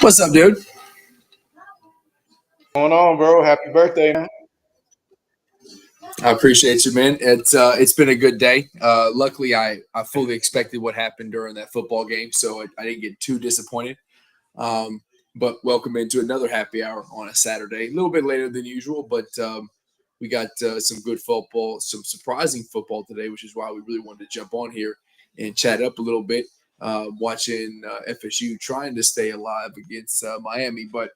What's up, dude? Going on, bro? Happy birthday, man. I appreciate you, man. It's been a good day. Luckily, I fully expected what happened during that football game, so I didn't get too disappointed. But welcome into another happy hour on a Saturday. A little bit later than usual, but we got some good football, some surprising football today, which is why we really wanted to jump on here and chat up a little bit. Watching FSU trying to stay alive against Miami, but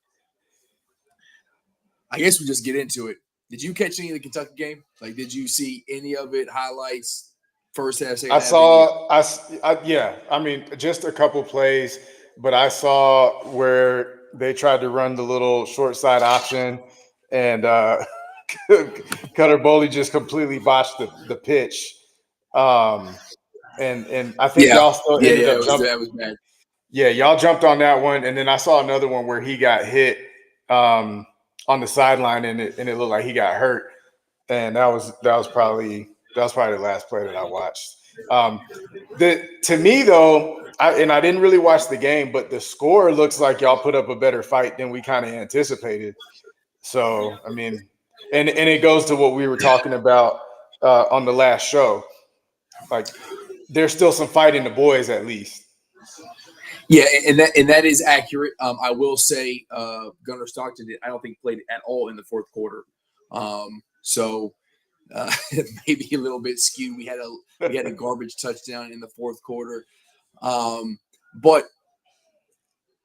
I guess we just get into it. Did you catch any of the Kentucky game? Like, did you see any of it? Highlights, first half, second I half? Any? saw, yeah. I mean, just a couple plays, but I saw where they tried to run the little short side option, and Cutter Boley just completely botched the pitch. And I think Yeah, y'all still yeah, ended yeah. up jumping. That was bad. Yeah, y'all jumped on that one, and then I saw another one where he got hit on the sideline, and it looked like he got hurt. And that was probably the last play that I watched. To me though, I didn't really watch the game, but the score looks like y'all put up a better fight than we kind of anticipated. So I mean, and it goes to what we were talking about on the last show. Like, there's still some fight in the boys, at least. Yeah, and that is accurate. I will say Gunnar Stockton I don't think played at all in the fourth quarter. So maybe a little bit skewed. We had a garbage touchdown in the fourth quarter, but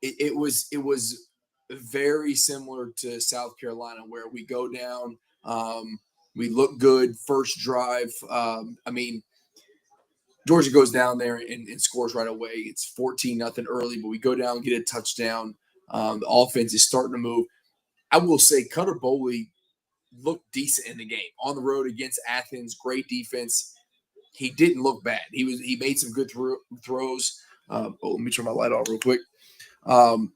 it was very similar to South Carolina, where we go down, we look good first drive. I mean, Georgia goes down there and scores right away. It's 14-0 early, but we go down and get a touchdown. The offense is starting to move. I will say Cutter Boley looked decent in the game. On the road against Athens, great defense. He didn't look bad. He made some good throws. Let me turn my light off real quick.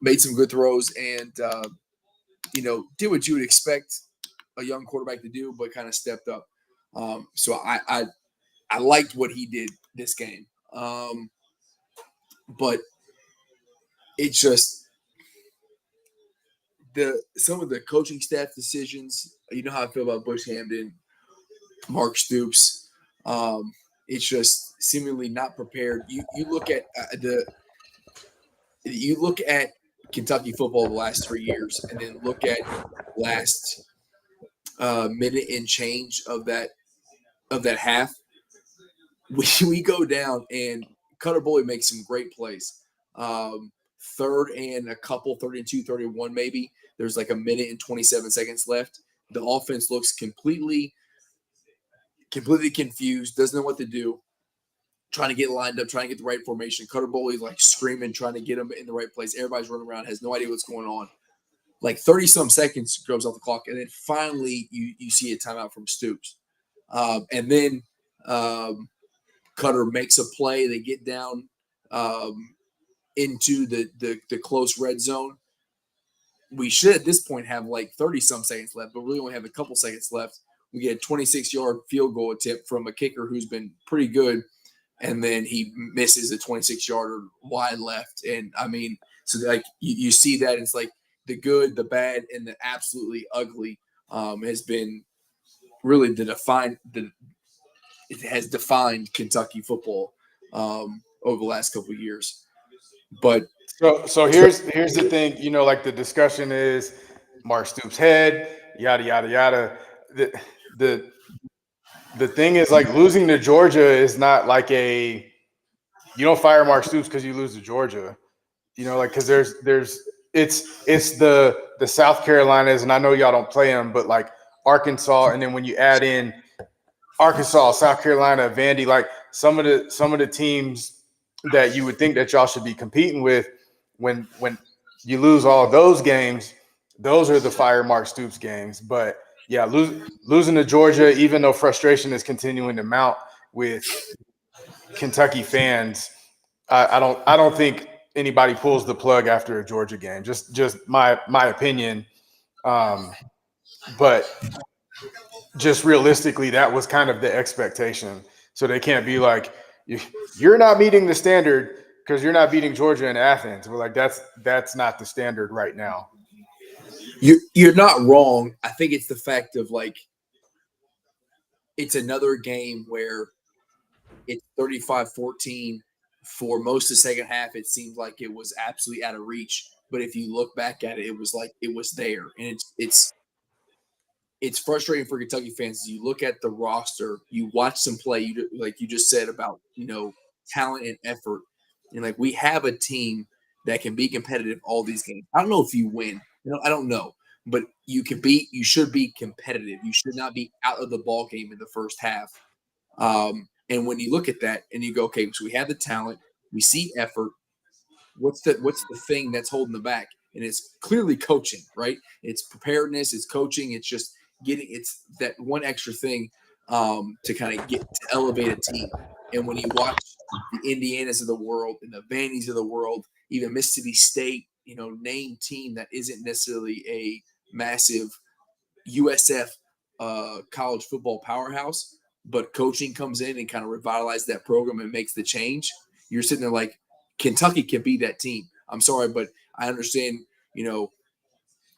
Made some good throws and did what you would expect a young quarterback to do, but kind of stepped up. So I liked what he did this game. But it's just some of the coaching staff decisions. You know how I feel about Bush Hamden, Mark Stoops. It's just seemingly not prepared. You look at Kentucky football the last 3 years, and then look at last minute and change of that half. We go down and Cutter Boley makes some great plays. Third and a couple, 32, 31 maybe. There's like a minute and 27 seconds left. The offense looks completely confused, doesn't know what to do, trying to get lined up, trying to get the right formation. Cutter Boley's like screaming, trying to get him in the right place. Everybody's running around, has no idea what's going on. Like 30-some seconds goes off the clock, and then finally you see a timeout from Stoops. And then Cutter makes a play. They get down into the close red zone. We should at this point have like 30-some seconds left, but really only have a couple seconds left. We get a 26-yard field goal attempt from a kicker who's been pretty good, and then he misses a 26-yarder wide left. And I mean, so like you see that it's like the good, the bad, and the absolutely ugly has been really it has defined Kentucky football over the last couple of years. But so here's the thing, like the discussion is Mark Stoops' head, yada yada yada. The thing is, like, losing to Georgia is not like you don't fire Mark Stoops because you lose to Georgia, like, because it's the South Carolinas, and I know y'all don't play them, but like Arkansas, and then when you add in Arkansas, South Carolina, Vandy, like some of the teams that you would think that y'all should be competing with, when you lose all of those games, those are the fire Mark Stoops games. But yeah, losing to Georgia, even though frustration is continuing to mount with Kentucky fans, I don't think anybody pulls the plug after a Georgia game. Just my opinion. But just realistically, that was kind of the expectation. So they can't be like, you're not meeting the standard because you're not beating Georgia and Athens. We're like, that's not the standard right now. You're not wrong. I think it's the fact of like it's another game where it's 35-14 for most of the second half. It seemed like it was absolutely out of reach. But if you look back at it, it was like it was there. And it's frustrating for Kentucky fans. As you look at the roster, you watch them play, like you just said about, talent and effort. And like we have a team that can be competitive all these games. I don't know if you win. I don't know. But you should be competitive. You should not be out of the ball game in the first half. And when you look at that and you go, okay, so we have the talent, we see effort. What's the thing that's holding them back? And it's clearly coaching, right? It's preparedness, it's coaching, it's just it's that one extra thing to kind of get to elevate a team. And when you watch the Indianas of the world and the Vannies of the world, even Mississippi State, name team that isn't necessarily a massive USF college football powerhouse, but coaching comes in and kind of revitalizes that program and makes the change. You're sitting there like, Kentucky can be that team. I'm sorry, but I understand,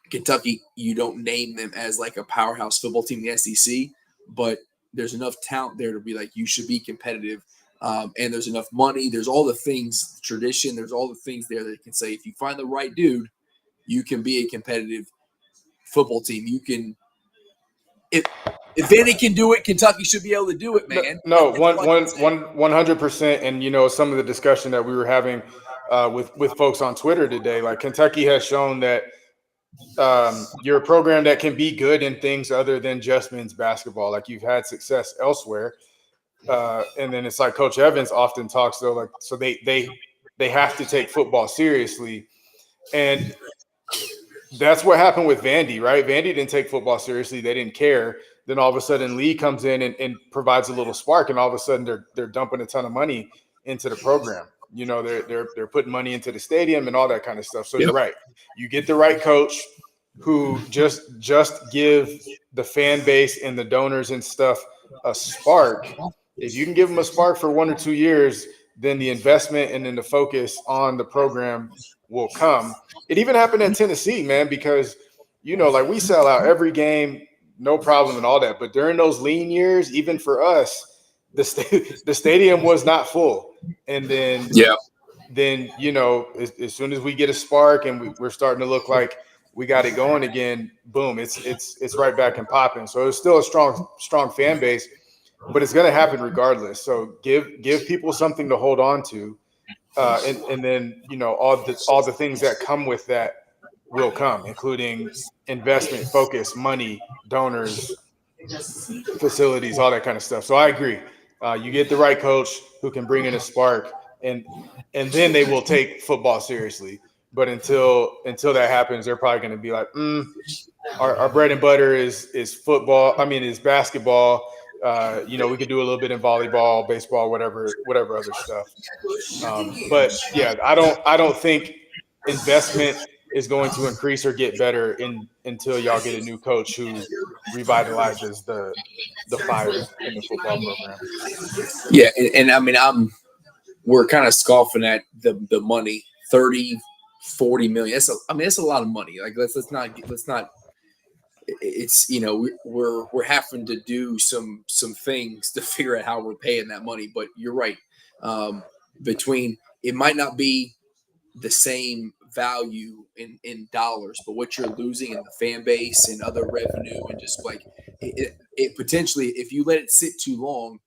Kentucky, you don't name them as like a powerhouse football team in the SEC, but there's enough talent there to be like, you should be competitive. And there's enough money. There's all the things, tradition. There's all the things there that can say, if you find the right dude, you can be a competitive football team. You can, if Vandy can do it, Kentucky should be able to do it, man. No, 100%. And some of the discussion that we were having with folks on Twitter today, like Kentucky has shown that you're a program that can be good in things other than just men's basketball. Like you've had success elsewhere, and then it's like Coach Evans often talks though, like so they have to take football seriously, and that's what happened with Vandy, right? Vandy didn't take football seriously; they didn't care. Then all of a sudden, Lee comes in and provides a little spark, and all of a sudden they're dumping a ton of money into the program. They're putting money into the stadium and all that kind of stuff. So You're right. You get the right coach who just give the fan base and the donors and stuff a spark. If you can give them a spark for 1 or 2 years, then the investment and then the focus on the program will come. It even happened in Tennessee, man, because like we sell out every game. No problem and all that. But during those lean years, even for us, the stadium was not full. And then, as soon as we get a spark and we're starting to look like we got it going again, boom, it's right back and popping. So it's still a strong fan base, but it's going to happen regardless. So give people something to hold on to. And then, all the things that come with that will come, including investment, focus, money, donors, facilities, all that kind of stuff. So I agree. You get the right coach who can bring in a spark, and then they will take football seriously. But until that happens, they're probably going to be like, our bread and butter is football. I mean, is basketball. We could do a little bit in volleyball, baseball, whatever other stuff. But yeah, I don't think investment is going to increase or get better until y'all get a new coach who revitalizes the fire in the football program. Yeah, and I mean, we're kind of scoffing at the money, 30-40 million. That's a lot of money. Like let's not. It's we're having to do some things to figure out how we're paying that money. But you're right. Between it might not be the same value in dollars, but what you're losing in the fan base and other revenue and just like it potentially, if you let it sit too long,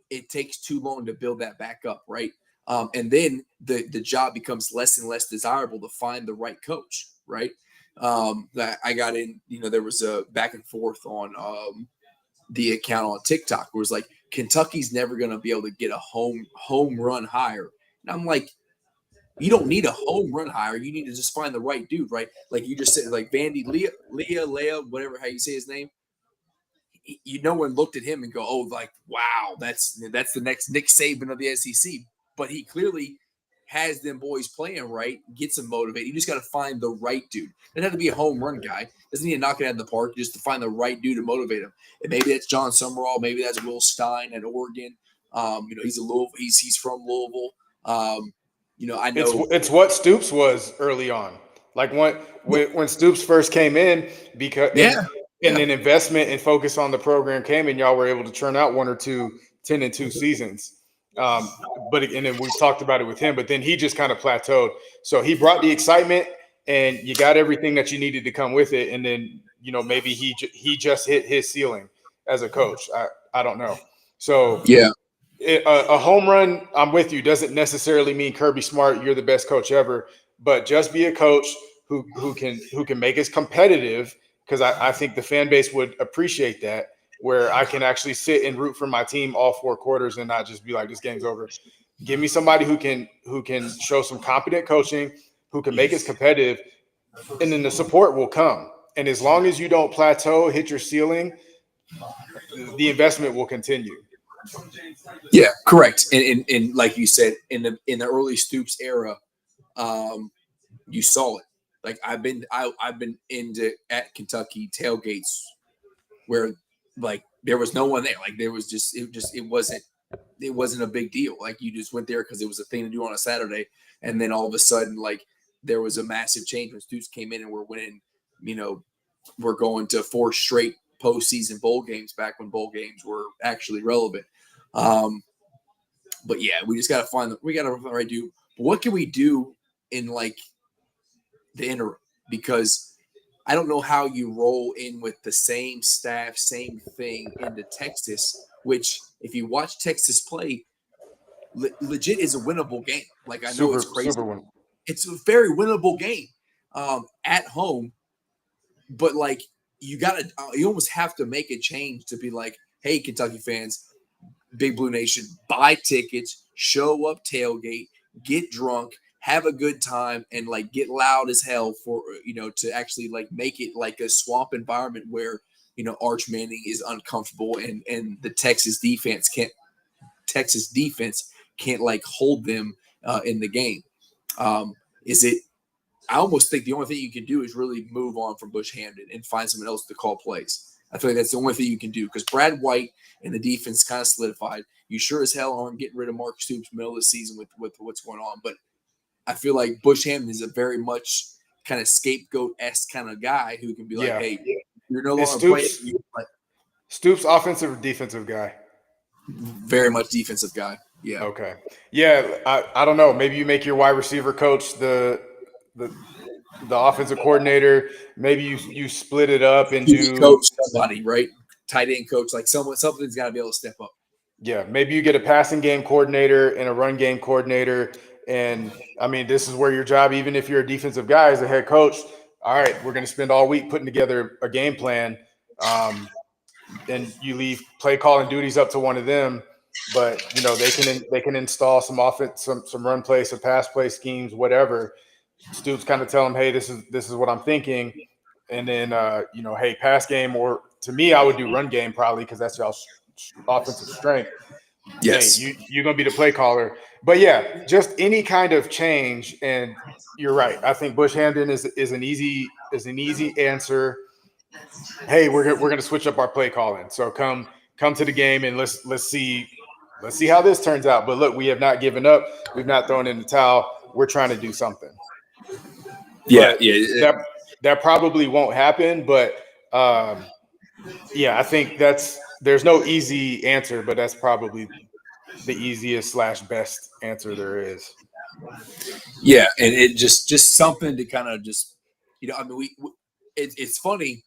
it takes too long to build that back up, right? And then the job becomes less and less desirable to find the right coach, right? That I got in, there was a back and forth on the account on TikTok where it was like Kentucky's never going to be able to get a home run hire, and I'm like, you don't need a home run hire. You need to just find the right dude, right? Like you just said, like Vandy, Leah, whatever, how you say his name. No one looked at him and go, oh, like, wow, that's the next Nick Saban of the SEC. But he clearly has them boys playing right, gets them motivated. You just got to find the right dude. It doesn't have to be a home run guy. Doesn't need to knock it out of the park. Just to find the right dude to motivate him. And maybe that's John Summerall. Maybe that's Will Stein at Oregon. He's a Louisville. He's from Louisville. I know it's what Stoops was early on. Like when Stoops first came in, because and then investment and focus on the program came, and y'all were able to churn out 1 or 2 10-2 seasons. And then we've talked about it with him, but then he just kind of plateaued. So he brought the excitement, and you got everything that you needed to come with it. And then maybe he just hit his ceiling as a coach. I don't know. So a home run, I'm with you, doesn't necessarily mean Kirby Smart, you're the best coach ever, but just be a coach who can make us competitive, because I think the fan base would appreciate that, where I can actually sit and root for my team all 4 quarters and not just be like, this game's over. Give me somebody who can show some competent coaching, who can make us competitive, and then the support will come. And as long as you don't plateau, hit your ceiling, the investment will continue. Yeah, correct. And like you said, in the early Stoops era, you saw it. Like I've been at Kentucky tailgates where like there was no one there. Like there was it wasn't a big deal. Like you just went there because it was a thing to do on a Saturday, and then all of a sudden like there was a massive change when Stoops came in and we're winning. We're going to 4 straight postseason bowl games back when bowl games were actually relevant. But yeah, we just got to find the right do. What can we do in like the interim? Because I don't know how you roll in with the same staff, same thing into Texas, which if you watch Texas play, legit is a winnable game. Like I know it's crazy. It's a very winnable game at home, but like you almost have to make a change to be like, hey, Kentucky fans, Big Blue Nation, buy tickets, show up tailgate, get drunk, have a good time, and like get loud as hell for to actually like make it like a swamp environment where Arch Manning is uncomfortable and the Texas defense can't like hold them in the game. I almost think the only thing you can do is really move on from Bush Hamden and find someone else to call plays. I feel like that's the only thing you can do because Brad White and the defense kind of solidified. You sure as hell aren't getting rid of Mark Stoops middle of the season with what's going on. But I feel like Bush Hamden is a very much kind of scapegoat-esque kind of guy who can be like, hey, you're no longer playing. Stoops, offensive or defensive guy? Very much defensive guy. Yeah. Okay. Yeah, I don't know. Maybe you make your wide receiver coach the offensive coordinator. Maybe you split it up and do coach somebody, right? Tight end coach, like something's got to be able to step up. Yeah, maybe you get a passing game coordinator and a run game coordinator. And I mean, this is where your job, even if you're a defensive guy as a head coach, all right, we're going to spend all week putting together a game plan. And you leave play calling duties up to one of them. But they can install some offense, some run play, some pass play schemes, whatever. Stoops kind of tell them, hey, this is what I'm thinking. And then hey, pass game, or to me, I would do run game probably because that's y'all's offensive strength. Yes, hey, you're gonna be the play caller. But yeah, just any kind of change. And you're right. I think Bush Hamden is an easy answer. Hey, we're gonna switch up our play calling. So come to the game and let's see how this turns out. But look, we have not given up. We've not thrown in the towel. We're trying to do something. Yeah, That probably won't happen. But I think there's no easy answer, but that's probably the easiest / best answer there is. Yeah, and it just something to kind of just I mean it's funny.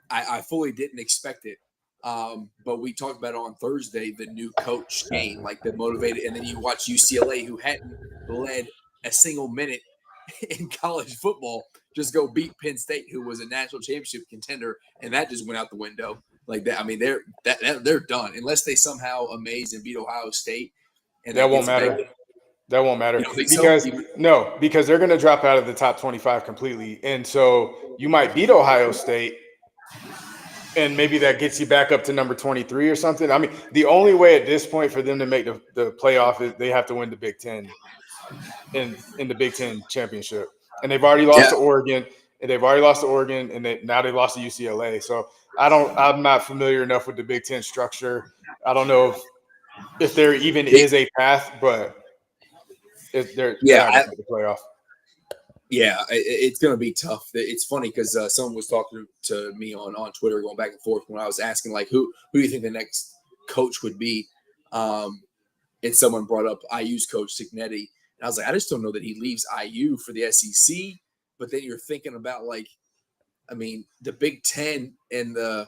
I fully didn't expect it. But we talked about it on Thursday, the new coach game, like the motivated, and then you watch UCLA, who hadn't led a single minute in college football, just go beat Penn State, who was a national championship contender, and that just went out the window like that. I mean, they're done unless they somehow amaze and beat Ohio State, and that won't matter. That won't matter because they're going to drop out of the top 25 completely, and so you might beat Ohio State. And maybe that gets you back up to number 23 or something. I mean, the only way at this point for them to make the playoff is they have to win the Big Ten in the Big Ten championship. And they've already lost to Oregon. And now they lost to UCLA. So I'm not familiar enough with the Big Ten structure. I don't know if there even is a path, but they're not going to make the playoff. Yeah, it's going to be tough. It's funny because someone was talking to me on Twitter, going back and forth when I was asking like, who do you think the next coach would be? And someone brought up IU's coach Signetti, and I was like, I just don't know that he leaves IU for the SEC. But then you're thinking about like, I mean, the Big Ten and the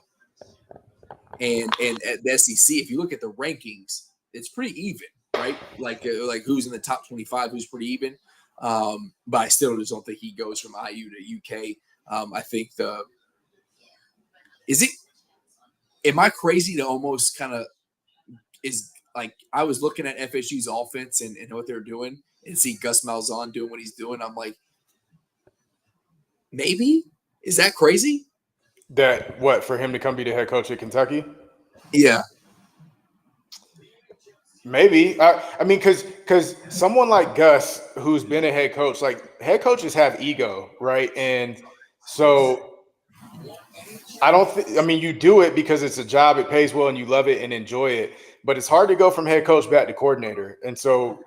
SEC. If you look at the rankings, it's pretty even, right? Like who's in the top 25, who's pretty even. But I still just don't think he goes from IU to UK. I think am I crazy to almost kind of is like I was looking at FSU's offense and what they're doing and see Gus Malzahn doing what he's doing. I'm like, maybe is that crazy? That what for him to come be the head coach at Kentucky? Yeah. Maybe. I mean, because someone like Gus, who's been a head coach, like head coaches have ego, right? And so I don't think, I mean, you do it because it's a job, it pays well, and you love it and enjoy it. But it's hard to go from head coach back to coordinator. And so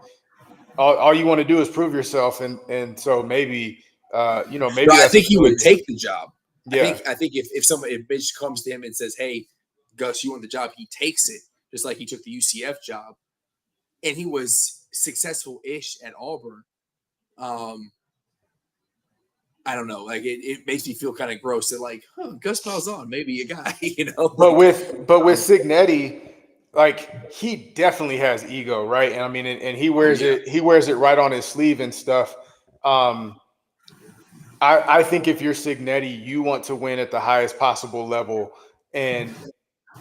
all you want to do is prove yourself. And so maybe, maybe no, I think he would take the job. Yeah. I think if Mitch comes to him and says, hey, Gus, you want the job, he takes it, just like he took the UCF job. And he was successful-ish at Auburn. I don't know. Like it makes me feel kind of gross that like, Gus Malzahn, maybe a guy, But with Signetti, like he definitely has ego, right? And I mean, and he wears it. He wears it right on his sleeve and stuff. I think if you're Signetti, you want to win at the highest possible level, and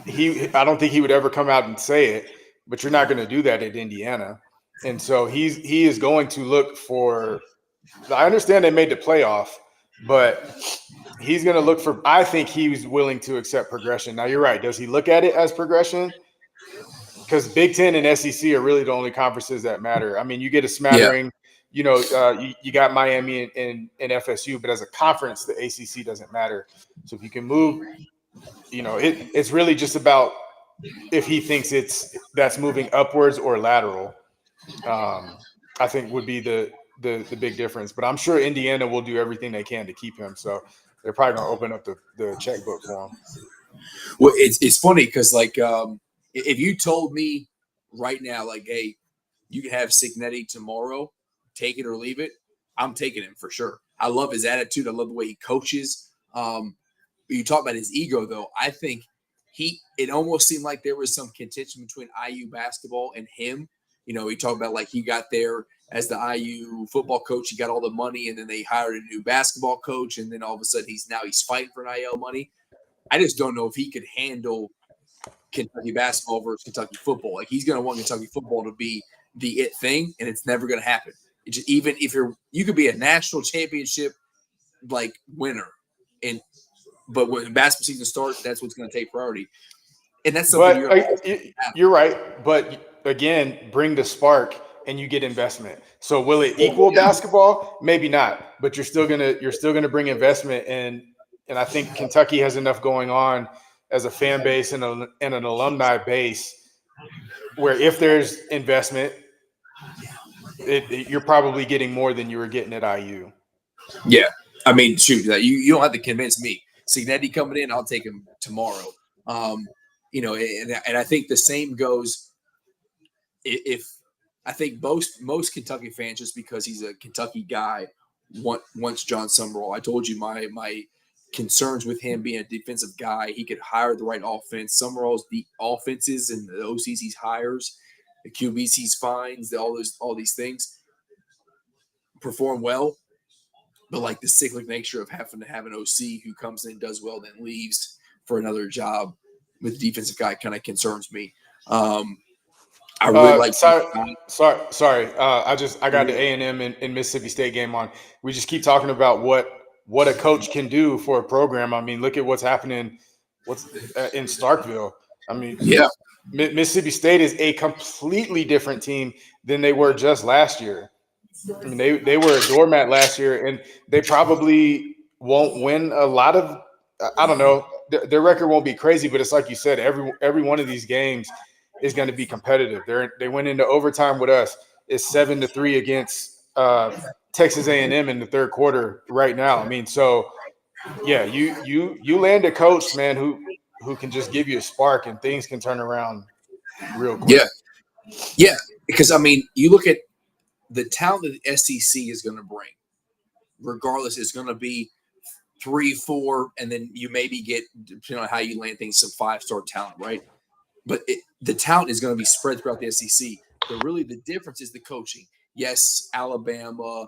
I don't think he would ever come out and say it, but you're not going to do that at Indiana. And so he is going to look for, I understand they made the playoff, but he's going to look for, I think he's willing to accept progression. Now you're right. Does he look at it as progression? Because Big Ten and SEC are really the only conferences that matter. I mean, you get a smattering, you got Miami and FSU, but as a conference, the ACC doesn't matter. So if you can move, it's really just about if he thinks that's moving upwards or lateral. I think would be the big difference. But I'm sure Indiana will do everything they can to keep him. So they're probably going to open up the checkbook for him. Well, it's funny because like if you told me right now, like, hey, you can have Signetti tomorrow, take it or leave it, I'm taking him for sure. I love his attitude. I love the way he coaches. You talk about his ego, though. I think it almost seemed like there was some contention between IU basketball and him. He talked about like he got there as the IU football coach. He got all the money, and then they hired a new basketball coach, and then all of a sudden he's fighting for NIL money. I just don't know if he could handle Kentucky basketball versus Kentucky football. Like he's going to want Kentucky football to be the it thing, and it's never going to happen. Even if you could be a national championship like winner, but when basketball season starts, that's what's going to take priority. And that's something you're right. But again, bring the spark and you get investment. So will it equal basketball? Maybe not, but you're still gonna bring investment, and I think Kentucky has enough going on as a fan base and an alumni base where if there's investment, you're probably getting more than you were getting at IU. Yeah, I mean, shoot, you don't have to convince me. Signetti coming in, I'll take him tomorrow. And I think the same goes if I think most Kentucky fans, just because he's a Kentucky guy, wants John Summerall. I told you my concerns with him being a defensive guy. He could hire the right offense. Summerall's the offenses and the OCs he hires, the QBs he finds, all these things perform well. But like the cyclic nature of having to have an OC who comes in, does well, then leaves for another job with the defensive guy kind of concerns me. I really like. Sorry. I got the A&M and Mississippi State game on. We just keep talking about what a coach can do for a program. I mean, look at what's happening. In Starkville? I mean, yeah, Mississippi State is a completely different team than they were just last year. I mean, they were a doormat last year, and they probably won't win a lot of. I don't know. Their record won't be crazy, but it's like you said. Every one of these games is going to be competitive. They went into overtime with us. It's 7-3 against Texas A&M in the third quarter right now. I mean, so yeah, you land a coach, man, who can just give you a spark and things can turn around real quick. Yeah, because I mean, you look at the talent that the SEC is going to bring. Regardless, it's going to be 3, 4, and then you maybe get, depending on how you land things, some 5-star talent, right? But the talent is going to be spread throughout the SEC. The difference is the coaching. Yes, Alabama,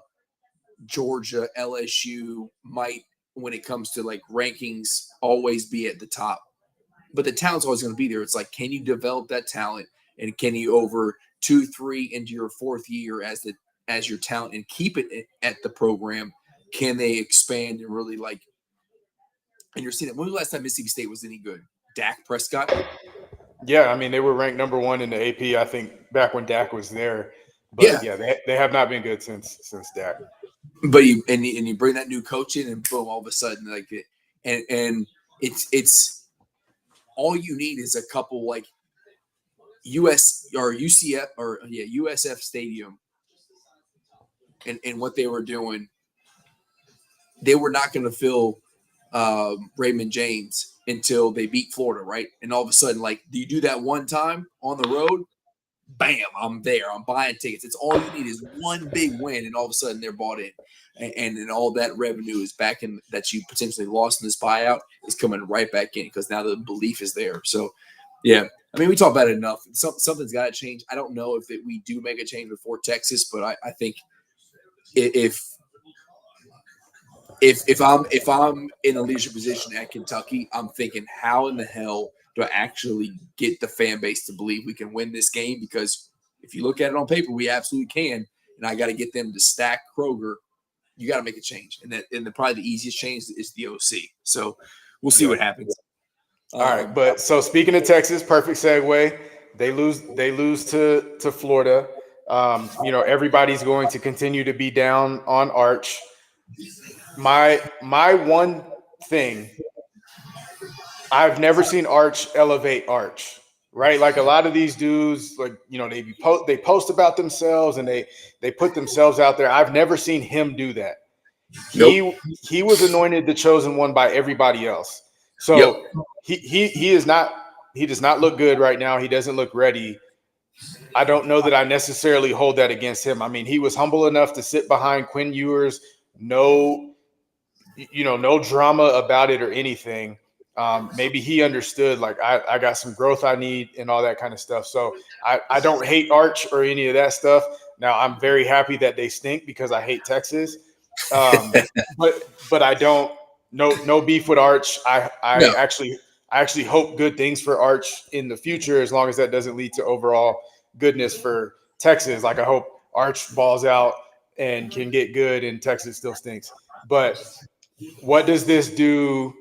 Georgia, LSU might, when it comes to like rankings, always be at the top. But the talent's always going to be there. It's like, can you develop that talent, and can you over 2, 3 into your fourth year as your talent and keep it at the program? Can they expand and really like? And you're seeing it. When was the last time Mississippi State was any good? Dak Prescott. Yeah, I mean, they were ranked number 1 in the AP, I think, back when Dak was there. But yeah, they have not been good since Dak. But you bring that new coach in, and boom, all of a sudden, like it, and it's all you need is a couple like US or UCF or USF Stadium, and what they were doing. They were not going to fill Raymond James until they beat Florida, right? And all of a sudden, like, do you do that one time on the road? Bam, I'm there. I'm buying tickets. It's all you need is one big win, and all of a sudden they're bought in, and then all that revenue is back in that you potentially lost in this buyout is coming right back in because now the belief is there. So, yeah, I mean, we talk about it enough. Something's got to change. I don't know if we do make a change before Texas, but I think if I'm in a leadership position at Kentucky, I'm thinking, how in the hell do I actually get the fan base to believe we can win this game? Because if you look at it on paper, we absolutely can. And I got to get them to stack Kroger. You got to make a change, and probably the easiest change is the OC. So we'll see what happens. All right, but so speaking of Texas, perfect segue. They lose to Florida. Everybody's going to continue to be down on Arch. My one thing, I've never seen Arch elevate Arch, right? Like a lot of these dudes, like, they post about themselves and they put themselves out there. I've never seen him do that. Nope. He was anointed the chosen one by everybody else. So he does not look good right now. He doesn't look ready. I don't know that I necessarily hold that against him. I mean, he was humble enough to sit behind Quinn Ewers, no drama about it or anything. Maybe he understood, like, I got some growth I need and all that kind of stuff. So I don't hate Arch or any of that stuff. Now, I'm very happy that they stink because I hate Texas. But I don't no beef with Arch. I actually hope good things for Arch in the future, as long as that doesn't lead to overall goodness for Texas. Like, I hope Arch balls out and can get good and Texas still stinks. But what does this do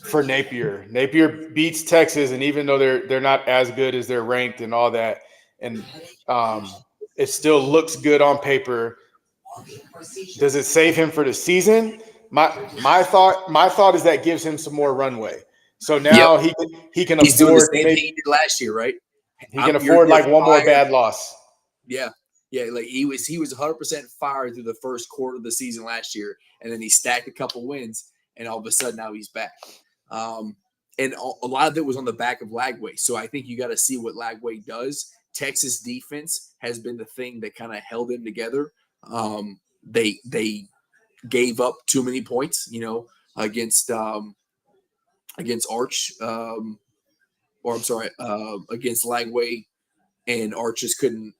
for Napier? Napier beats Texas, and even though they're not as good as they're ranked and all that, and it still looks good on paper. Does it save him for the season? My thought is that gives him some more runway. So now he can He's afford doing the same thing he did last year, right? He can afford like one more bad loss. Yeah. Like he was 100% fired through the first quarter of the season last year, and then he stacked a couple wins, and all of a sudden now he's back. And a lot of it was on the back of Lagway. So I think you got to see what Lagway does. Texas defense has been the thing that kind of held them together. They gave up too many points, against Arch, against Lagway, and Arch just couldn't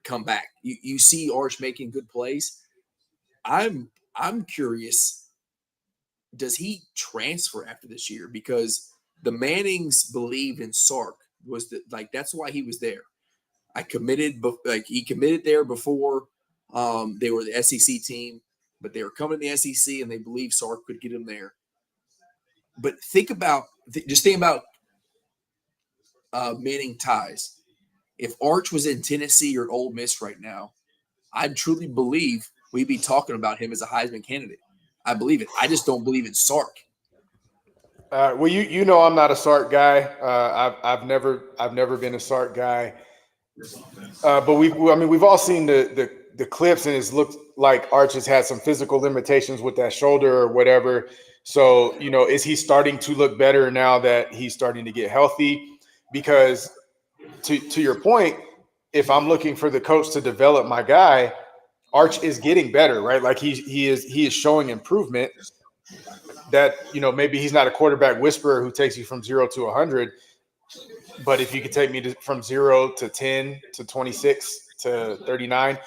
come back. You see Arch making good plays. I'm curious, does he transfer after this year? Because the Mannings believed in Sark, that's why he was there. He committed there before they were the SEC team, but they were coming to the SEC and they believed Sark could get him there. But think about Manning ties. If Arch was in Tennessee or Ole Miss right now, I truly believe we'd be talking about him as a Heisman candidate. I believe it. I just don't believe in Sark. Well, you know I'm not a Sark guy. I've never been a Sark guy. But we've all seen the clips, and it's looked like Arch has had some physical limitations with that shoulder or whatever. So, is he starting to look better now that he's starting to get healthy? Because to your point, if I'm looking for the coach to develop my guy, Arch is getting better, right? Like he is showing improvement. That maybe he's not a quarterback whisperer who takes you from 0 to 100, but if you could take me from 0 to 10 to 26 to 39,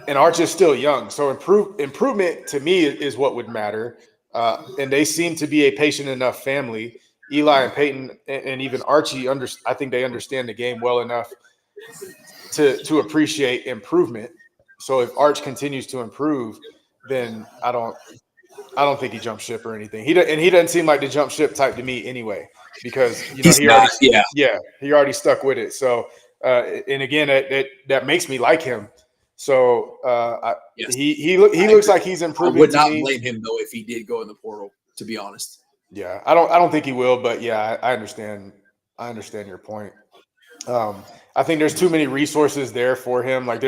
and Arch is still young, so improvement to me is what would matter. And they seem to be a patient enough family. Eli and Peyton and even Archie I think they understand the game well enough to appreciate improvement. So if Arch continues to improve, then I don't think he jumped ship or anything. He doesn't seem like the jump ship type to me anyway, because He's not. he already stuck with it. So and again, that makes me like him. So Yes. he looks like he's improving. I would not blame him though if he did go in the portal, to be honest. Yeah, I don't think he will, but yeah, I understand. I understand your point. I think there's too many resources there for him. Like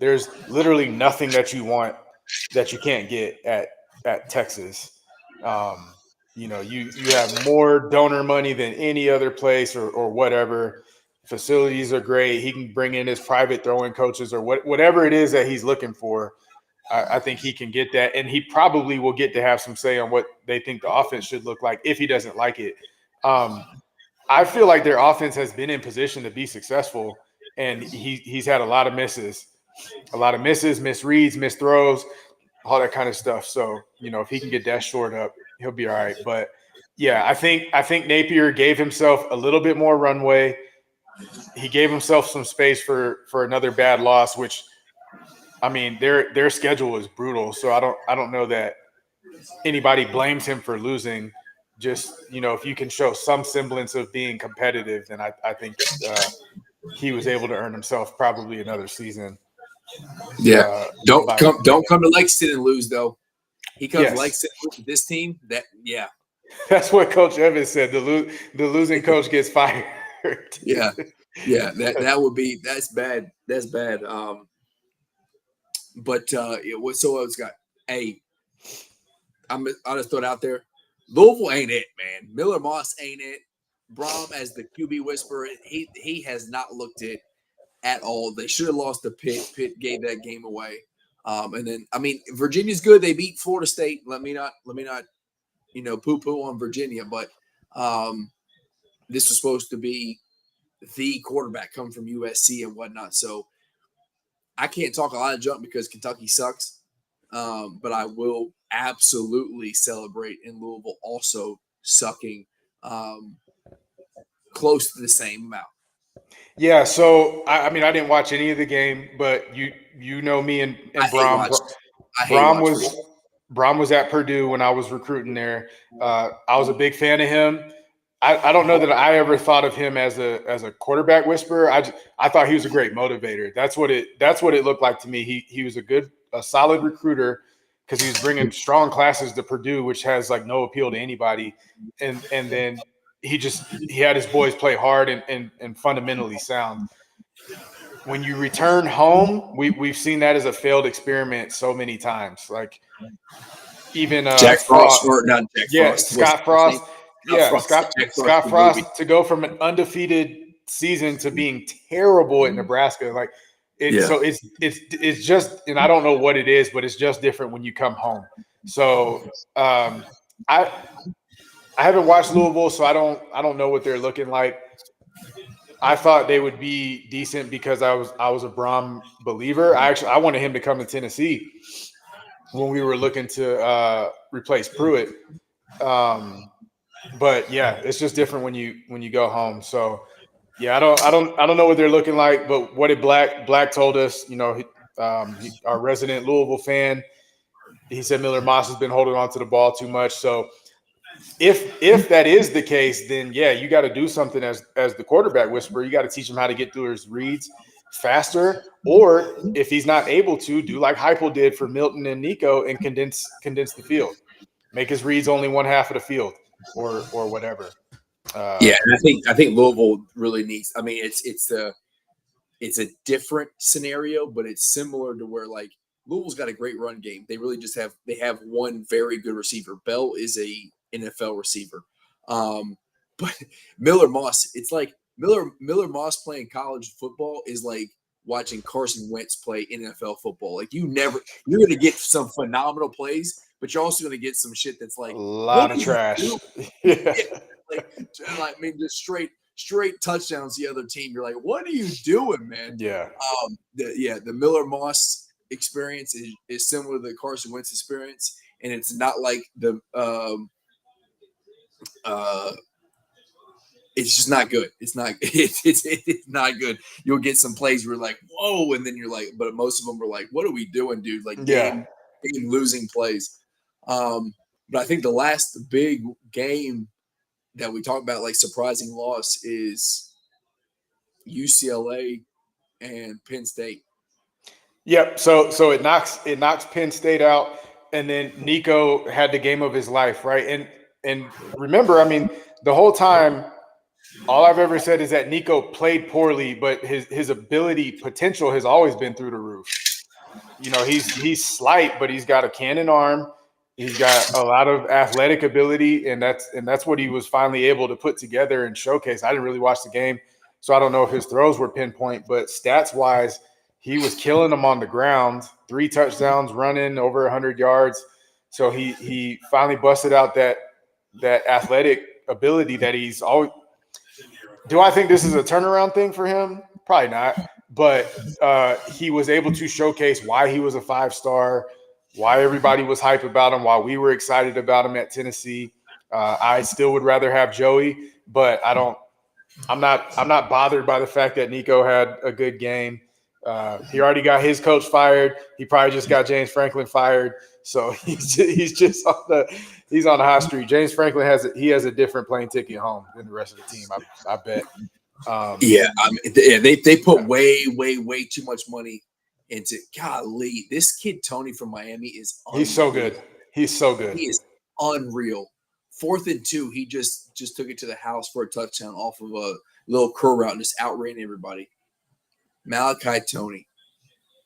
there's literally nothing that you want that you can't get at Texas. You have more donor money than any other place or whatever. Facilities are great. He can bring in his private throwing coaches or whatever it is that he's looking for. I think he can get that, and he probably will get to have some say on what they think the offense should look like if he doesn't like it. I feel like their offense has been in position to be successful, and he's had a lot of misses, missed reads, missed throws, all that kind of stuff. So, if he can get that shored up, he'll be all right. But yeah, I think Napier gave himself a little bit more runway. He gave himself some space for another bad loss, which, I mean, their schedule is brutal. So I don't know that anybody blames him for losing. Just, if you can show some semblance of being competitive, then I think he was able to earn himself probably another season. Yeah. Don't come to Lexington and lose though. He comes to Lexington with this team. That's what Coach Evans said. The losing coach gets fired. Yeah. That's bad. That's bad. But so I was got. Hey, I'll just throw it out there. Louisville ain't it, man. Miller Moss ain't it. Brom as the QB whisperer, he has not looked it at all. They should have lost to Pitt. Pitt gave that game away. And then, I mean, Virginia's good. They beat Florida State. Let me not poo-poo on Virginia. But this was supposed to be the quarterback coming from USC and whatnot. So I can't talk a lot of junk because Kentucky sucks. But I will absolutely celebrate in Louisville also sucking close to the same amount. Yeah, so I mean I didn't watch any of the game, but you know me and Brom. Brom was at Purdue when I was recruiting there. I was a big fan of him. I don't know that I ever thought of him as a quarterback whisperer. I thought he was a great motivator. That's what it looked like to me. He was a solid recruiter because he was bringing strong classes to Purdue, which has like no appeal to anybody. And then he had his boys play hard and fundamentally sound. When you return home, we've seen that as a failed experiment so many times. Like even Jack Frost, not Jack Frost. Scott Frost. Yeah, Scott Frost to go from an undefeated season to being terrible at Nebraska. Like so it's just, and I don't know what it is, but it's just different when you come home. So I haven't watched Louisville, so I don't know what they're looking like. I thought they would be decent because I was a Brom believer. I wanted him to come to Tennessee when we were looking to replace Pruitt. But yeah, it's just different when you go home. So yeah, I don't know what they're looking like. But what did Black told us? Our resident Louisville fan, he said Miller Moss has been holding on to the ball too much. So if that is the case, then yeah, you got to do something as the quarterback whisperer. You got to teach him how to get through his reads faster, or if he's not able to, do like Heupel did for Milton and Nico and condense the field. Make his reads only one half of the field. or whatever. Yeah, and I think Louisville really needs. I mean, it's a different scenario, but it's similar to where like Louisville's got a great run game. They really just have one very good receiver. Bell is a NFL receiver, but Miller Moss. It's like Miller Moss playing college football is like watching Carson Wentz play NFL football. Like you're going to get some phenomenal plays, but you're also going to get some shit that's like a lot of trash. Yeah, like I mean, just straight touchdowns the other team. You're like, what are you doing, man? Yeah. The Miller Moss experience is similar to the Carson Wentz experience, and it's not like the it's just not good. It's not it's not good. You'll get some plays where you're like, whoa, and then you're like, but most of them are like, what are we doing, dude? Like game losing plays. But I think the last big game that we talk about, like surprising loss, is UCLA and Penn State. Yep. So it knocks Penn State out, and then Nico had the game of his life, right? And remember, I mean, the whole time, all I've ever said is that Nico played poorly, but his ability potential has always been through the roof. You know, he's slight, but he's got a cannon arm. He's got a lot of athletic ability, and that's what he was finally able to put together and showcase. I didn't really watch the game, so I don't know if his throws were pinpoint, but stats-wise, he was killing them on the ground. 3 touchdowns, running over 100 yards. So he finally busted out that athletic ability that he's always. Do I think this is a turnaround thing for him? Probably not. But he was able to showcase why he was a 5-star, why everybody was hype about him, why we were excited about him at Tennessee. I still would rather have Joey, but I'm not bothered by the fact that Nico had a good game. He already got his coach fired. He probably just got James Franklin fired. So he's just on the hot street. James Franklin has a different plane ticket home than the rest of the team. I bet. They put way too much money into. Golly, this kid Tony from Miami is. He's so good. He's so good. He is unreal. 4th and 2, he just took it to the house for a touchdown off of a little curl route and just outran everybody. Malachi Tony.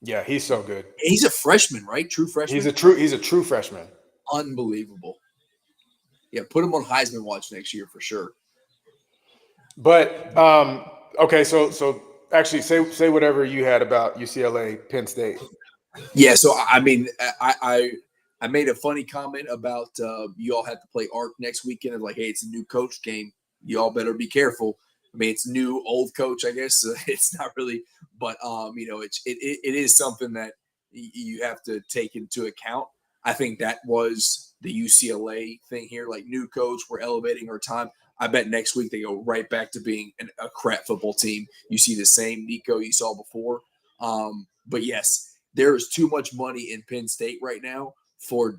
Yeah, he's so good. And he's a freshman, right? True freshman. He's a true freshman. Unbelievable. Yeah, put him on Heisman watch next year for sure. But okay, so actually say whatever you had about UCLA, Penn State. Yeah, so I mean, I made a funny comment about you all have to play ARC next weekend. Of like, hey, it's a new coach game. You all better be careful. I mean, it's new, old coach, I guess. It's not really, but you know, it is something that you have to take into account. I think that was the UCLA thing here. Like, new coach, we're elevating our time. I bet next week they go right back to being a crap football team. You see the same Nico you saw before. But yes, there is too much money in Penn State right now for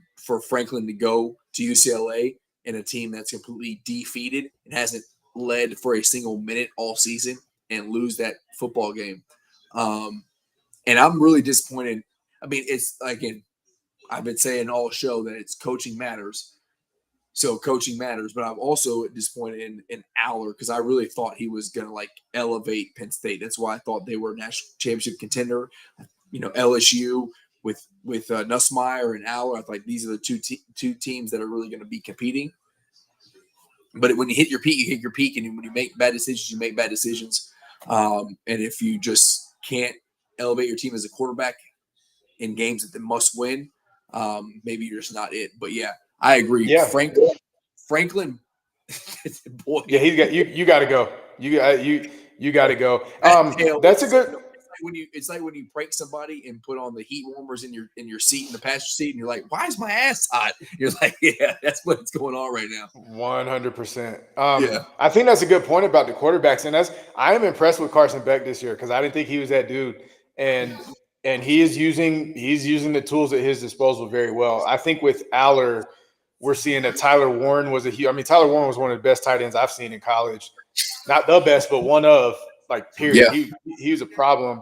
Franklin to go to UCLA and a team that's completely defeated and hasn't led for a single minute all season and lose that football game. And I'm really disappointed. I mean, it's again, I've been saying all show that it's coaching matters. So coaching matters, but I'm also disappointed in Aller because I really thought he was going to like elevate Penn State. That's why I thought they were a national championship contender. You know, LSU with Nussmeier and Aller, I thought these are the two teams that are really going to be competing. But when you hit your peak, you hit your peak, and when you make bad decisions, you make bad decisions. And if you just can't elevate your team as a quarterback in games that they must win, maybe you're just not it. But yeah, I agree. Yeah. Franklin, boy. Yeah, he's got you. Got to go. You got to go. That's a good. It's like when you prank somebody and put on the heat warmers in your seat, in the passenger seat, and you're like, "Why is my ass hot?" You're like, "Yeah, that's what's going on right now." 100%. Yeah, I think that's a good point about the quarterbacks, and I am impressed with Carson Beck this year because I didn't think he was that dude, and he's using the tools at his disposal very well. I think with Aller, we're seeing that Tyler Warren was Tyler Warren was one of the best tight ends I've seen in college, not the best, but one of. Like, period. Yeah. He was a problem.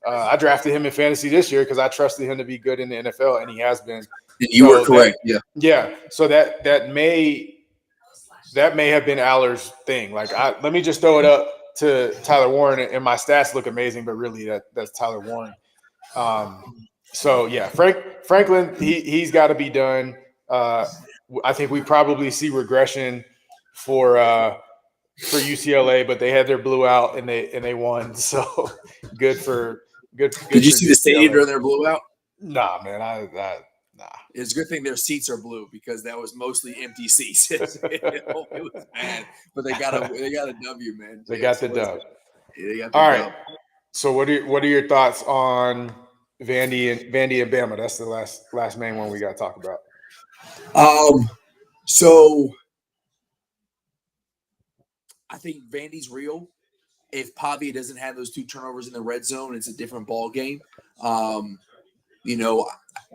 I drafted him in fantasy this year because I trusted him to be good in the NFL, and he has been. You were correct. Yeah. So that may that may have been Aller's thing. Like, let me just throw it up to Tyler Warren, and my stats look amazing, but really that's Tyler Warren. So yeah, Franklin, he's got to be done. I think we probably see regression for UCLA, but they had their blowout and they won. So good for good. Did you for see the stadium UCLA. during their blowout? Nah, man, nah. It's a good thing their seats are blue because that was mostly empty seats. It was bad, but they got a W, man. They got the dub. They got the All dub. right. So what are your thoughts on Vandy and Bama? That's the last main one we got to talk about. So I think Vandy's real. If Pavia doesn't have those 2 turnovers in the red zone, it's a different ball game.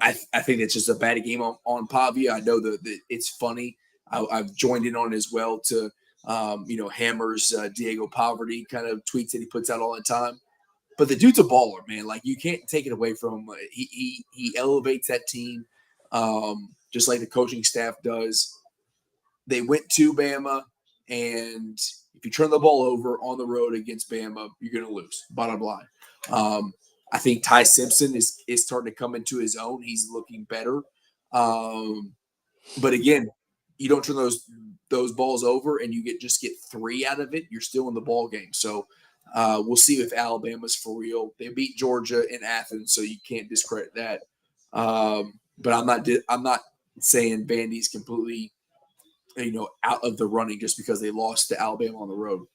I think it's just a bad game on Pavia. I know that it's funny. I've joined in on it as well to, Hammer's Diego Poverty kind of tweets that he puts out all the time. But the dude's a baller, man. Like, you can't take it away from him. He elevates that team just like the coaching staff does. They went to Bama, and if you turn the ball over on the road against Bama, you're going to lose, bottom line. I think Ty Simpson is starting to come into his own. He's looking better. But again, you don't turn those balls over and you get 3 out of it, you're still in the ball game. So we'll see if Alabama's for real. They beat Georgia in Athens, so you can't discredit that. But I'm not saying Vandy's completely out of the running just because they lost to Alabama on the road.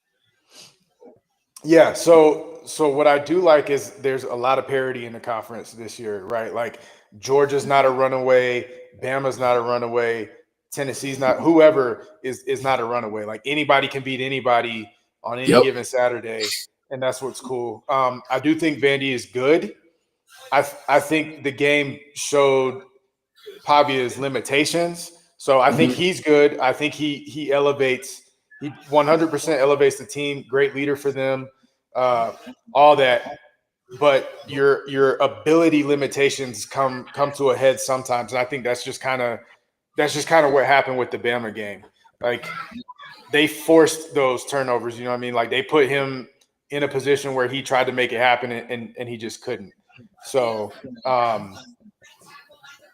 Yeah, so what I do like is there's a lot of parity in the conference this year, right? Like, Georgia's not a runaway, Bama's not a runaway, Tennessee's not, whoever is not a runaway. Like, anybody can beat anybody on any given Saturday, and that's what's cool. I do think Vandy is good. I think the game showed Pavia's limitations. So I think he's good. I think he elevates. He 100% elevates the team. Great leader for them. All that. But your ability limitations come to a head sometimes, and I think that's just kind of what happened with the Bama game. Like, they forced those turnovers. You know what I mean? Like, they put him in a position where he tried to make it happen, and he just couldn't. So.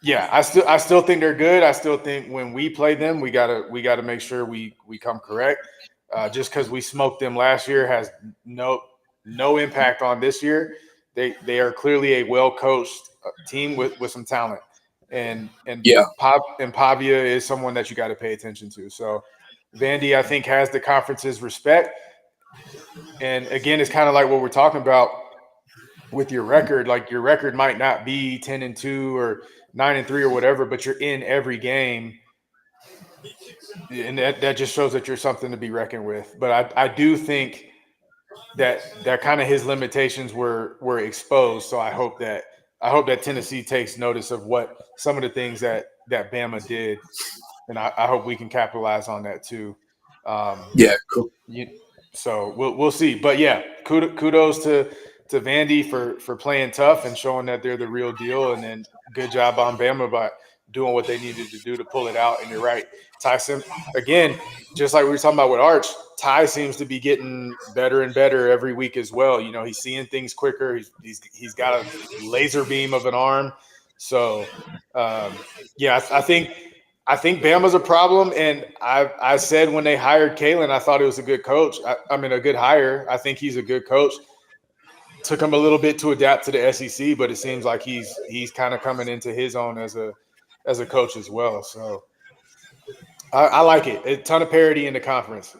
Yeah, I still think they're good. I still think when we play them, we gotta make sure we come correct. Just because we smoked them last year has no impact on this year. They are clearly a well coached team with some talent, and Pavia is someone that you got to pay attention to. So Vandy, I think, has the conference's respect, and again, it's kind of like what we're talking about with your record. Like, your record might not be 10-2 or 9-3 or whatever, but you're in every game, and that just shows that you're something to be reckoned with. But I do think that kind of his limitations were exposed. So I hope that Tennessee takes notice of what some of the things that Bama did, and I hope we can capitalize on that too. Cool. So we'll see. But yeah, kudos to Vandy for playing tough and showing that they're the real deal, and then good job on Bama by doing what they needed to do to pull it out. And you're right, Ty Simpson, again, just like we were talking about with Arch, Ty seems to be getting better and better every week as well. You know, he's seeing things quicker. He's got a laser beam of an arm. So yeah, I think Bama's a problem, and I said when they hired Kalen, I thought he was a good coach. I mean, a good hire. I think he's a good coach. Took him a little bit to adapt to the SEC, but it seems like he's kind of coming into his own as a coach as well. So I like it. A ton of parity in the conference.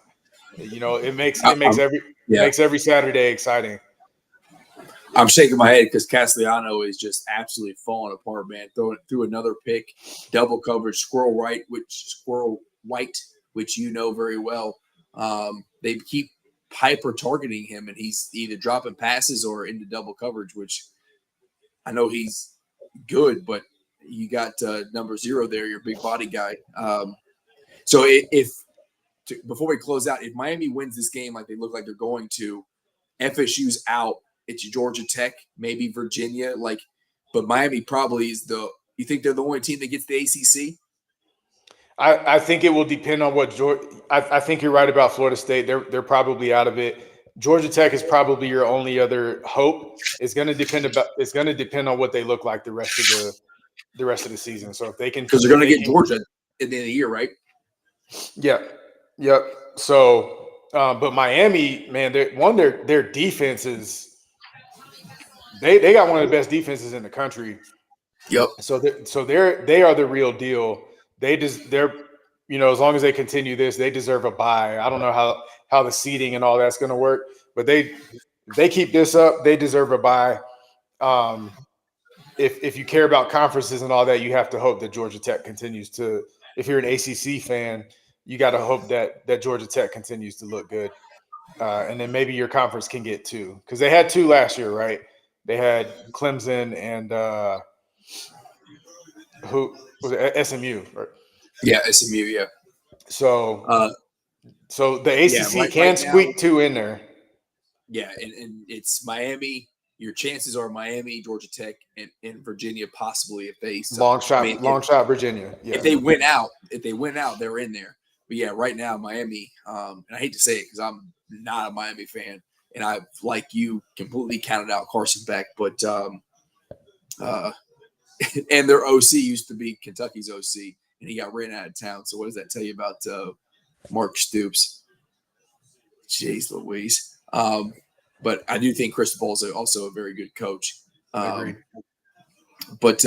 You know, it makes every Saturday exciting. I'm shaking my head because Castellano is just absolutely falling apart, man. Throwing through another pick, double coverage, squirrel white, which you know very well. They keep hyper targeting him, and he's either dropping passes or into double coverage, which I know he's good, but you got number 0 there, your big body guy. So before we close out, if Miami wins this game like they look like they're going to, FSU's out. It's Georgia Tech, maybe Virginia, but Miami probably is you think they're the only team that gets the ACC? I think it will depend on what Georgia. I think you're right about Florida State. They're probably out of it. Georgia Tech is probably your only other hope. It's going to depend on what they look like the rest of the season. So if they can, because they're going to get Georgia at the end of the year, right? Yep. So, but Miami, man, their defense is they got one of the best defenses in the country. Yep. So they are the real deal. They're as long as they continue this, they deserve a bye. I don't know how the seeding and all that's going to work, but if they keep this up, they deserve a bye. If you care about conferences and all that, you have to hope that Georgia Tech continues to. If you're an ACC fan, you got to hope that Georgia Tech continues to look good, and then maybe your conference can get 2 because they had 2 last year, right? They had Clemson and who was it? SMU, right? Yeah, SMU. Yeah. So the ACC can squeak 2 in there. Yeah, and it's Miami. Your chances are Miami, Georgia Tech, and Virginia possibly if they long shot Virginia. Yeah. If they win out, they're in there. But yeah, right now Miami. And I hate to say it because I'm not a Miami fan, and I like you completely counted out Carson Beck, but and their OC used to be Kentucky's OC, and he got ran out of town. So what does that tell you about Mark Stoops? Jeez Louise. But I do think Cristobal is also a very good coach. I agree. But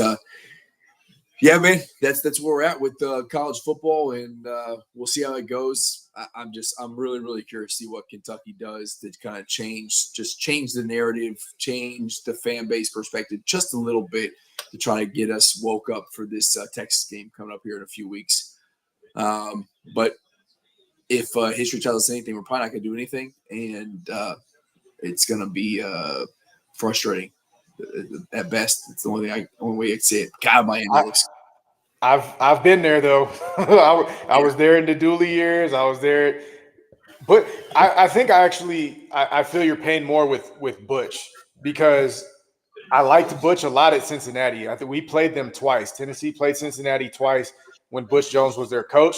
yeah, man, that's where we're at with college football, and we'll see how it goes. I'm really, really curious to see what Kentucky does to kind of change the narrative, change the fan base perspective just a little bit to try to get us woke up for this Texas game coming up here in a few weeks. But if history tells us anything, we're probably not going to do anything, and it's going to be frustrating at best. It's the only way I can say it. God, Miami looks. I've been there though. I was there in the Dooley years. I was there, but I think I feel your pain more with Butch because I liked Butch a lot at Cincinnati. I think we played them twice. Tennessee played Cincinnati twice when Butch Jones was their coach.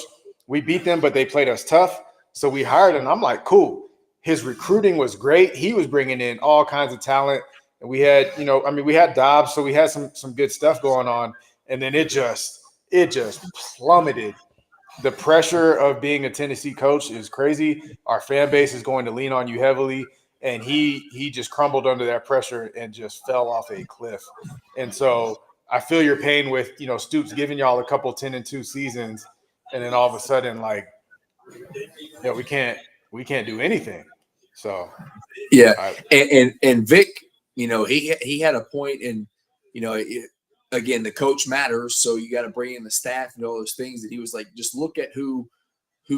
We beat them, but they played us tough. So we hired him. I'm like, cool. His recruiting was great. He was bringing in all kinds of talent. And we had, we had Dobbs, so we had some good stuff going on. And then it just plummeted. The pressure of being a Tennessee coach is crazy. Our fan base is going to lean on you heavily. And he just crumbled under that pressure and just fell off a cliff. And so I feel your pain with, Stoops giving y'all a couple 10-2 seasons. And then all of a sudden, we can't do anything. So yeah, and Vic, he had a point, and again, the coach matters, so you got to bring in the staff and all those things. And he was like, just look at who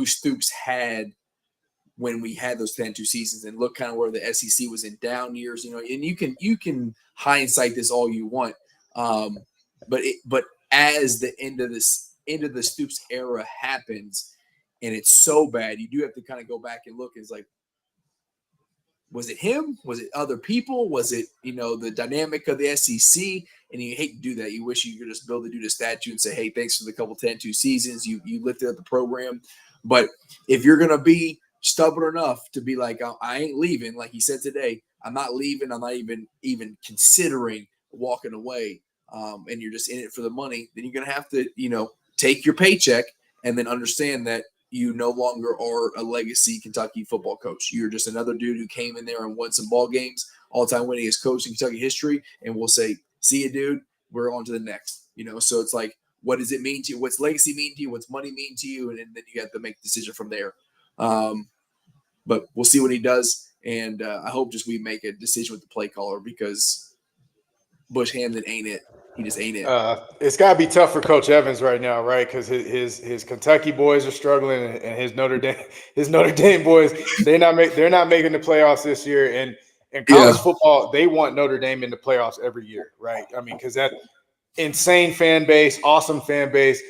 Stoops had when we had those 10-2 seasons, and look kind of where the SEC was in down years. And you can hindsight this all you want, but as the end of the Stoops era happens, and it's so bad, you do have to kind of go back and look. It's like, was it him? Was it other people? Was it, the dynamic of the SEC? And you hate to do that. You wish you could just build a dude a statue and say, hey, thanks for the couple 10-2 seasons. You lifted up the program. But if you're going to be stubborn enough to be like, I ain't leaving, like he said today, I'm not leaving. I'm not even considering walking away. And you're just in it for the money. Then you're going to have to, take your paycheck and then understand that you no longer are a legacy Kentucky football coach. You're just another dude who came in there and won some ball games, all-time winningest coach in Kentucky history, and we'll say, see you, dude. We're on to the next. So it's like, what does it mean to you? What's legacy mean to you? What's money mean to you? And then you have to make a decision from there. But we'll see what he does, and I hope just we make a decision with the play caller because Bush Hamden ain't it. He just ain't it. It's got to be tough for Coach Evans right now, right? Because his Kentucky boys are struggling, and his Notre Dame boys they're not making the playoffs this year. And in college football, they want Notre Dame in the playoffs every year, right? I mean, because that insane fan base, awesome fan base,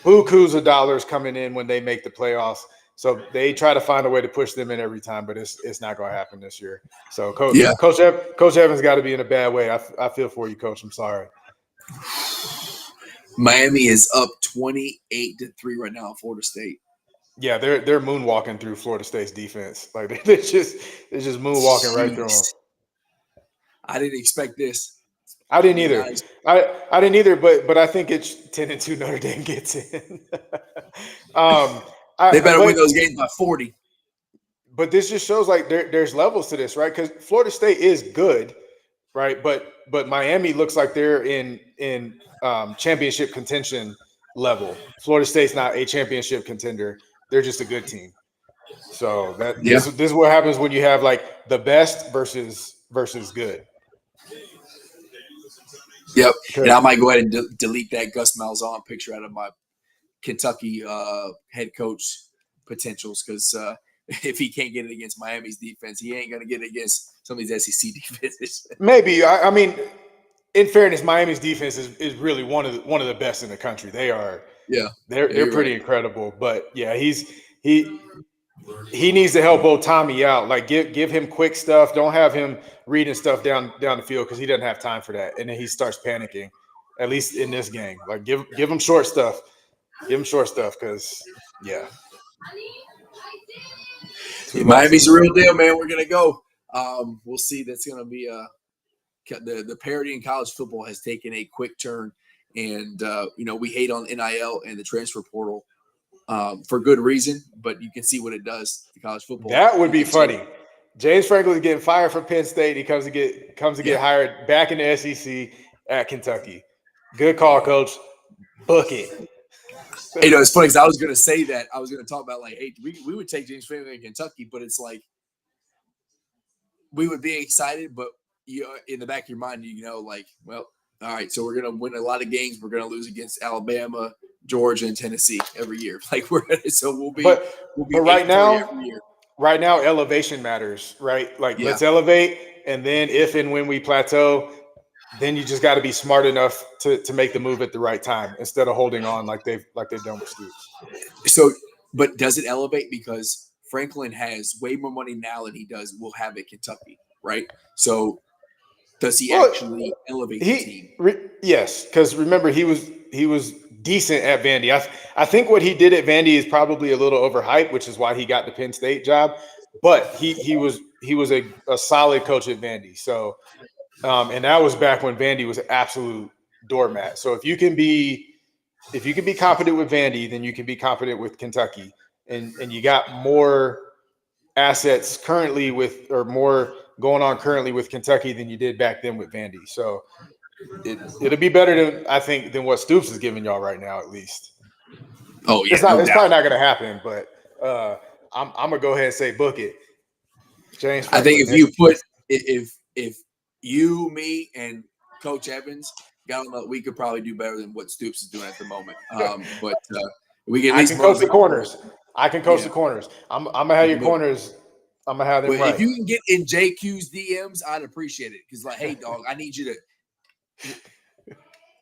bukus of dollars coming in when they make the playoffs. So they try to find a way to push them in every time, but it's not going to happen this year. So Coach Evans got to be in a bad way. I feel for you, Coach. I'm sorry. Miami is up 28-3 right now in Florida State. Yeah, they're moonwalking through Florida State's defense. Like they're just moonwalking right through them. I didn't expect this. I didn't either. I didn't either, but I think it's 10-2 Notre Dame gets in. They better win those games by 40. But this just shows like there's levels to this, right? Because Florida State is good, right? But Miami looks like they're in championship contention level. Florida State's not a championship contender. They're just a good team. So this is what happens when you have like the best versus good. Yep. And I might go ahead and delete that Gus Malzahn picture out of my Kentucky head coach potentials because if he can't get it against Miami's defense, he ain't going to get it against some of these SEC defenses. Maybe. I mean, in fairness, Miami's defense is really one of the best in the country. They are. Yeah. They're pretty incredible. But yeah, he needs to help old Tommy out. Like give him quick stuff. Don't have him reading stuff down the field because he doesn't have time for that. And then he starts panicking. At least in this game, like give him short stuff. Give him short stuff because Miami's a real deal, man. We're gonna go. We'll see. That's gonna be the parity in college football has taken a quick turn, and we hate on NIL and the transfer portal. For good reason, but you can see what it does to college football. That would be funny. James Franklin is getting fired from Penn State. He comes to get hired back in the SEC at Kentucky. Good call, coach. Book it. It's funny because I was going to say that. I was going to talk about like, hey, we would take James Franklin in Kentucky, but it's like we would be excited, but in the back of your mind, like, well, all right, so we're going to win a lot of games. We're going to lose against Alabama, Georgia, and Tennessee every year. Like we'll be right now elevation matters, right? Like let's elevate, and then if and when we plateau, then you just got to be smart enough to make the move at the right time instead of holding on like they've done with Stoops. So, but does it elevate because Franklin has way more money now than he will have at Kentucky, right? So does he actually elevate the team? Yes, because remember he was decent at Vandy. I think what he did at Vandy is probably a little overhyped, which is why he got the Penn State job. But he was a solid coach at Vandy. So, and that was back when Vandy was an absolute doormat. So if you can be competent with Vandy, then you can be competent with Kentucky, and you got more assets currently more going on currently with Kentucky than you did back then with Vandy. So it'll be better than what Stoops is giving y'all right now, at least. Oh yeah, it's probably not going to happen, but I'm gonna go ahead and say book it. James Franklin, I think if you, me, and Coach Evans got on, we could probably do better than what Stoops is doing at the moment. But we can. I can coach the corners. I can coach the corners. I'm gonna have your corners. I'm gonna have them right. If you can get in JQ's DMs, I'd appreciate it because, like, hey, dog, I need you to.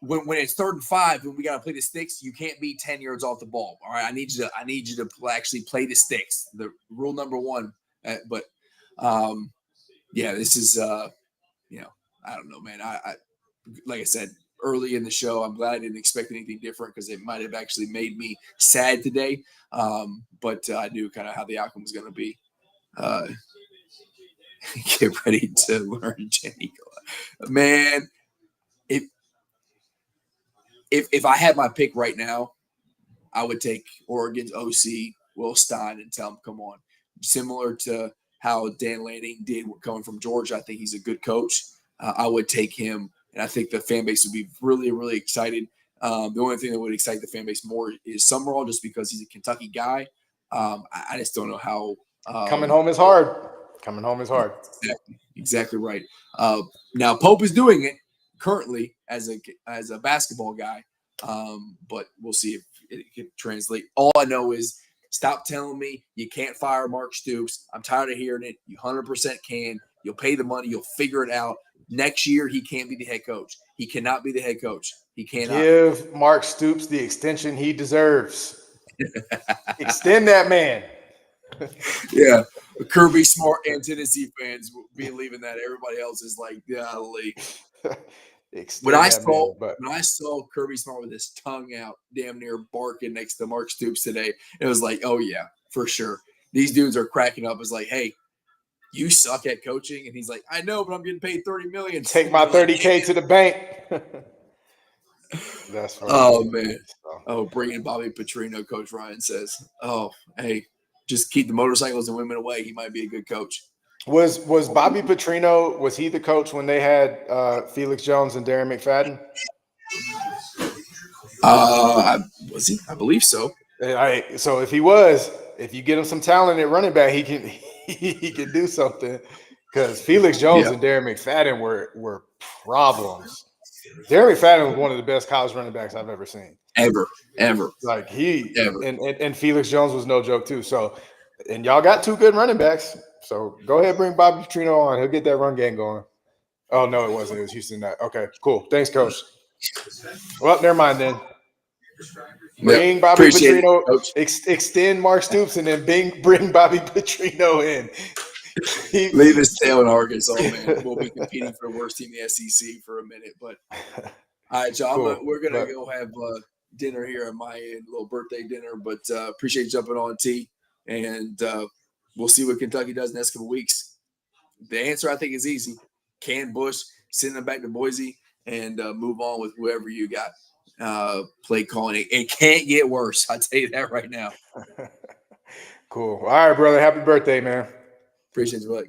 When it's 3rd and 5 and we got to play the sticks, you can't be 10 yards off the ball. All right, I need you to actually play the sticks. The rule number 1. This is I don't know, man. I like I said early in the show, I'm glad I didn't expect anything different because it might have actually made me sad today. But I knew kind of how the outcome was going to be. Get ready to learn, Jenny. Man, if I had my pick right now, I would take Oregon's OC, Will Stein, and tell him, come on. Similar to how Dan Lanning did coming from Georgia, I think he's a good coach. I would take him, and I think the fan base would be really, really excited. The only thing that would excite the fan base more is Summerall, just because he's a Kentucky guy. I just don't know how. Coming home is hard. Exactly right. Now Pope is doing it currently as a basketball guy, but we'll see if it can translate. All I know is stop telling me you can't fire Mark Stoops. I'm tired of hearing it. You 100% can. You'll pay the money. You'll figure it out. Next year, he can't be the head coach. He cannot be the head coach. He cannot. Give Mark Stoops the extension he deserves. Extend that man. Yeah. Kirby Smart and Tennessee fans will be leaving that. Everybody else is like, golly. When I that man. saw But when I saw Kirby Smart with his tongue out, damn near barking next to Mark Stoops today, it was like, oh yeah, for sure. These dudes are cracking up. It's like, hey, you suck at coaching, and he's like, I know, but I'm getting paid $30 million. take my $30K to the bank. That's funny. Oh man. So. Oh, bringing Bobby Petrino, Coach Ryan says. Oh, hey, just keep the motorcycles and women away. He might be a good coach. Was Bobby Petrino, was he the coach when they had Felix Jones and Darren McFadden? Was he? I believe so. So if he was, if you get him some talent at running back, he can do something. Because Felix Jones and Darren McFadden were problems. Darren McFadden was one of the best college running backs I've ever seen. Ever. Like and Felix Jones was no joke too. So, and y'all got two good running backs. So go ahead, bring Bobby Petrino on. He'll get that run game going. Oh no, it wasn't. It was Houston. Okay, cool. Thanks, Coach. Well, never mind then. Bring Bobby Petrino. Extend Mark Stoops, and then bring Bobby Petrino in. Leave his tail in Arkansas, man. We'll be competing for the worst team in the SEC for a minute. But all right, John, cool. We're gonna go have dinner here at my end, a little birthday dinner. But appreciate you jumping on, T. And we'll see what Kentucky does in the next couple weeks. The answer, I think, is easy. Can Bush send them back to Boise and move on with whoever you got play calling. It can't get worse. I'll tell you that right now. Cool. All right, brother. Happy birthday, man. Appreciate you, buddy.